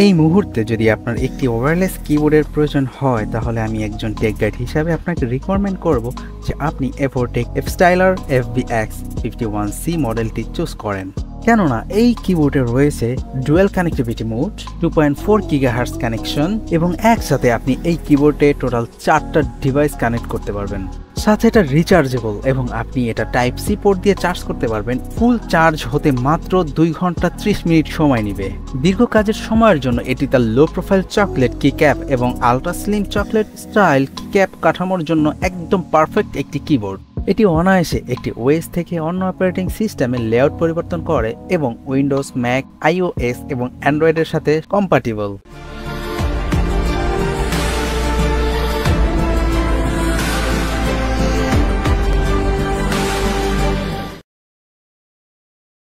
এই মুহূর্তে যদি আপনার একটি ওয়্যারলেস কিবোর্ডের প্রয়োজন হয় তাহলে আমি একজন টেক গাইড হিসাবে আপনাকে রিকমেন্ড করব যে আপনি এফোরটেক এফস্টাইলার FBX51C মডেলটি চুজ করেন। কেননা এই কিবোর্ডে রয়েছে dual connectivity mode, 2.4 GHz connection এবং একসাথে আপনি এই কিবোর্ডে টোটাল 4টা ডিভাইস কানেক্ট করতে পারবেন। সাথে এটা রিচার্জেবল এবং আপনি এটা টাইপ সি পোর্ট দিয়ে চার্জ করতে পারবেন। ফুল চার্জ হতে মাত্র 2 ঘন্টা 30 মিনিট সময় নেবে। দীর্ঘ কাজের সময়ের জন্য এটি তার লো প্রোফাইল চকলেট কি ক্যাপ এবং আলট্রা স্লিম চকলেট স্টাইল কি ক্যাপ কাঠামোর জন্য একদম পারফেক্ট একটি কিবোর্ড। এটি অনায়াসে একটি ওএস থেকে অন্য অপারেটিং সিস্টেমের লেআউট পরিবর্তন করে এবং উইন্ডোজ, ম্যাক, iOS এবং অ্যান্ড্রয়েডের সাথে কম্প্যাটিবল।